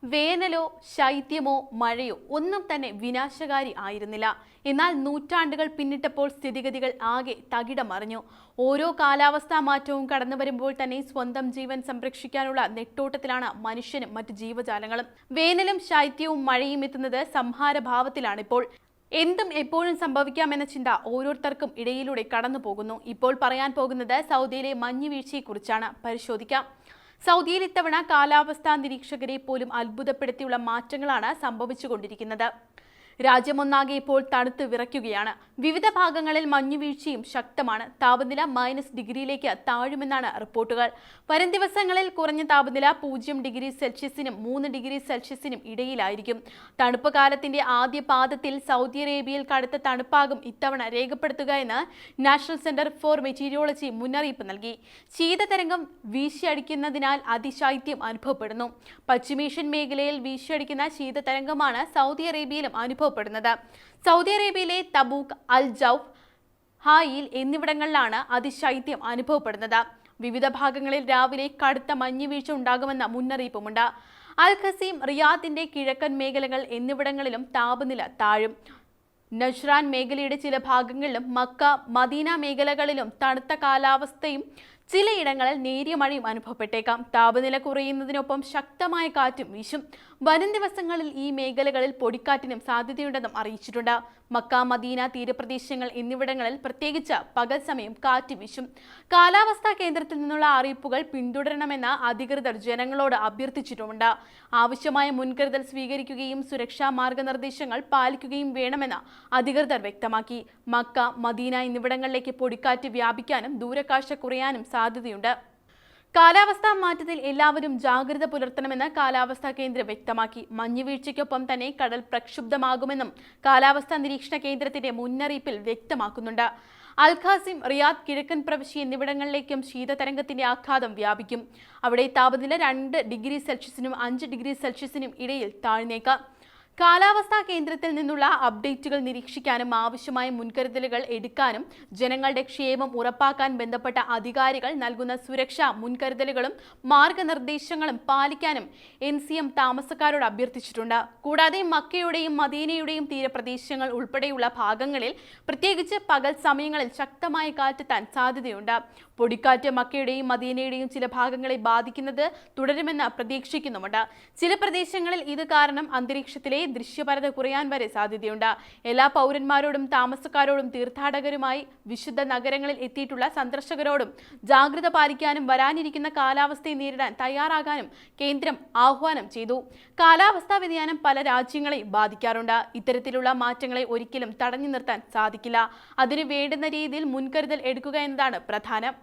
വേനലോ ശൈത്യമോ മഴയോ ഒന്നും തന്നെ വിനാശകാരി ആയിരുന്നില്ല. എന്നാൽ നൂറ്റാണ്ടുകൾ പിന്നിട്ടപ്പോൾ സ്ഥിതിഗതികൾ ആകെ തകിടമറിഞ്ഞു. ഓരോ കാലാവസ്ഥാ മാറ്റവും കടന്നു വരുമ്പോൾ തന്നെ സ്വന്തം ജീവൻ സംരക്ഷിക്കാനുള്ള നെട്ടോട്ടത്തിലാണ് മനുഷ്യനും മറ്റ് ജീവജാലങ്ങളും. വേനലും ശൈത്യവും മഴയും എത്തുന്നത് സംഹാരഭാവത്തിലാണിപ്പോൾ. എന്തും എപ്പോഴും സംഭവിക്കാമെന്ന ചിന്ത ഓരോരുത്തർക്കും ഇടയിലൂടെ കടന്നു പോകുന്നു. ഇപ്പോൾ പറയാൻ പോകുന്നത് സൗദിയിലെ മഞ്ഞുവീഴ്ചയെക്കുറിച്ചാണ്. പരിശോധിക്കാം. സൗദിയിൽ ഇത്തവണ കാലാവസ്ഥാ നിരീക്ഷകരെ പോലും അത്ഭുതപ്പെടുത്തിയുള്ള മാറ്റങ്ങളാണ് സംഭവിച്ചുകൊണ്ടിരിക്കുന്നത്. രാജ്യമൊന്നാകെ ഇപ്പോൾ തണുത്തു വിറയ്ക്കുകയാണ്. വിവിധ ഭാഗങ്ങളിൽ മഞ്ഞുവീഴ്ചയും ശക്തമാണ്. താപനില -ഡിഗ്രിയിലേക്ക് താഴുമെന്നാണ് റിപ്പോർട്ടുകൾ. വരും ദിവസങ്ങളിൽ കുറഞ്ഞ താപനില 0°C-നും 3°C-നും ഇടയിലായിരിക്കും. തണുപ്പ് കാലത്തിന്റെ ആദ്യ പാദത്തിൽ സൗദി അറേബ്യയിൽ കടുത്ത തണുപ്പാകും ഇത്തവണ രേഖപ്പെടുത്തുക എന്ന് നാഷണൽ സെന്റർ ഫോർ മെറ്റീരിയോളജി മുന്നറിയിപ്പ് നൽകി. ശീതതരംഗം വീശിയടിക്കുന്നതിനാൽ അതിശൈത്യം അനുഭവപ്പെടുന്നു. പശ്ചിമേഷ്യൻ മേഖലയിൽ വീശിയടിക്കുന്ന ശീതതരംഗമാണ് സൗദി അറേബ്യയിലും അനുഭവപ്പെടുന്നത്. സൗദി അറേബ്യയിലെ തബൂക്ക്, അൽ ജൗഫ്, ഹായിൽ എന്നിവിടങ്ങളിലാണ് അതിശൈത്യം അനുഭവപ്പെടുന്നത്. വിവിധ ഭാഗങ്ങളിൽ രാവിലെ കടുത്ത മഞ്ഞുവീഴ്ച ഉണ്ടാകുമെന്ന മുന്നറിയിപ്പുമുണ്ട്. അൽ ഖസീം, റിയാദിന്റെ കിഴക്കൻ മേഖലകൾ എന്നിവിടങ്ങളിലും താപനില താഴും. നജ്റാൻ മേഖലയുടെ ചില ഭാഗങ്ങളിലും മക്ക, മദീന മേഖലകളിലും തണുത്ത കാലാവസ്ഥയും ചിലയിടങ്ങളിൽ നേരിയ മഴയും അനുഭവപ്പെട്ടേക്കാം. താപനില കുറയുന്നതിനൊപ്പം ശക്തമായ കാറ്റും വീശും. വരും ദിവസങ്ങളിൽ ഈ മേഖലകളിൽ പൊടിക്കാറ്റിനും സാധ്യതയുണ്ടെന്നും അറിയിച്ചിട്ടുണ്ട്. മക്ക, മദീന തീരപ്രദേശങ്ങൾ എന്നിവിടങ്ങളിൽ പ്രത്യേകിച്ച് പകൽ സമയം കാറ്റ് വീശും. കാലാവസ്ഥാ കേന്ദ്രത്തിൽ നിന്നുള്ള അറിയിപ്പുകൾ പിന്തുടരണമെന്ന് അധികൃതർ ജനങ്ങളോട് അഭ്യർത്ഥിച്ചിട്ടുമുണ്ട്. ആവശ്യമായ മുൻകരുതൽ സ്വീകരിക്കുകയും സുരക്ഷാ മാർഗനിർദ്ദേശങ്ങൾ പാലിക്കുകയും വേണമെന്ന് അധികൃതർ വ്യക്തമാക്കി. മക്ക, മദീന എന്നിവിടങ്ങളിലേക്ക് പൊടിക്കാറ്റ് വ്യാപിക്കാനും ദൂരക്കാഴ്ച കുറയാനും സാധ്യതയുണ്ട്. കാലാവസ്ഥാ മാറ്റത്തിൽ എല്ലാവരും ജാഗ്രത പുലർത്തണമെന്ന് കാലാവസ്ഥാ കേന്ദ്രം വ്യക്തമാക്കി. മഞ്ഞുവീഴ്ചയ്ക്കൊപ്പം തന്നെ കടൽ പ്രക്ഷുബ്ധമാകുമെന്നും കാലാവസ്ഥാ നിരീക്ഷണ കേന്ദ്രത്തിന്റെ മുന്നറിയിപ്പിൽ വ്യക്തമാക്കുന്നുണ്ട്. അൽ ഖാസിം, റിയാദ്, കിഴക്കൻ പ്രവിശ്യ എന്നിവിടങ്ങളിലേക്കും ശീതതരംഗത്തിന്റെ ആഘാതം വ്യാപിക്കും. അവിടെ താപനില 2°C-നും 5°C-നും ഇടയിൽ താഴ്ന്നേക്കാം. കാലാവസ്ഥാ കേന്ദ്രത്തിൽ നിന്നുള്ള അപ്ഡേറ്റുകൾ നിരീക്ഷിക്കാനും ആവശ്യമായ മുൻകരുതലുകൾ എടുക്കാനും ജനങ്ങളുടെ ക്ഷേമം ഉറപ്പാക്കാൻ ബന്ധപ്പെട്ട അധികാരികൾ നൽകുന്ന സുരക്ഷാ മുൻകരുതലുകളും മാർഗനിർദ്ദേശങ്ങളും പാലിക്കാനും NCM താമസക്കാരോട് അഭ്യർത്ഥിച്ചിട്ടുണ്ട്. കൂടാതെ മക്കയുടെയും മദീനയുടെയും തീരപ്രദേശങ്ങൾ ഉൾപ്പെടെയുള്ള ഭാഗങ്ങളിൽ പ്രത്യേകിച്ച് പകൽ സമയങ്ങളിൽ ശക്തമായ കാറ്റെത്താൻ സാധ്യതയുണ്ട്. പൊടിക്കാറ്റ് മക്കയുടെയും മദീനയുടെയും ചില ഭാഗങ്ങളെ ബാധിക്കുന്നത് തുടരുമെന്ന് പ്രതീക്ഷിക്കുന്നുമുണ്ട്. ചില പ്രദേശങ്ങളിൽ ഇത് കാരണം അന്തരീക്ഷത്തിലെ ദൃശ്യപരത കുറയാൻ വരെ സാധ്യതയുണ്ട്. എല്ലാ പൗരന്മാരോടും താമസക്കാരോടും തീർത്ഥാടകരുമായി വിശുദ്ധ നഗരങ്ങളിൽ എത്തിയിട്ടുള്ള സന്ദർശകരോടും ജാഗ്രത പാലിക്കാനും വരാനിരിക്കുന്ന കാലാവസ്ഥയെ നേരിടാൻ തയ്യാറാകാനും കേന്ദ്രം ആഹ്വാനം ചെയ്തു. കാലാവസ്ഥാ വ്യതിയാനം പല രാജ്യങ്ങളെയും ബാധിക്കാറുണ്ട്. ഇത്തരത്തിലുള്ള മാറ്റങ്ങളെ ഒരിക്കലും തടഞ്ഞു നിർത്താൻ സാധിക്കില്ല. അതിനു വേണ്ടുന്ന രീതിയിൽ മുൻകരുതൽ എടുക്കുക എന്നതാണ് പ്രധാനം.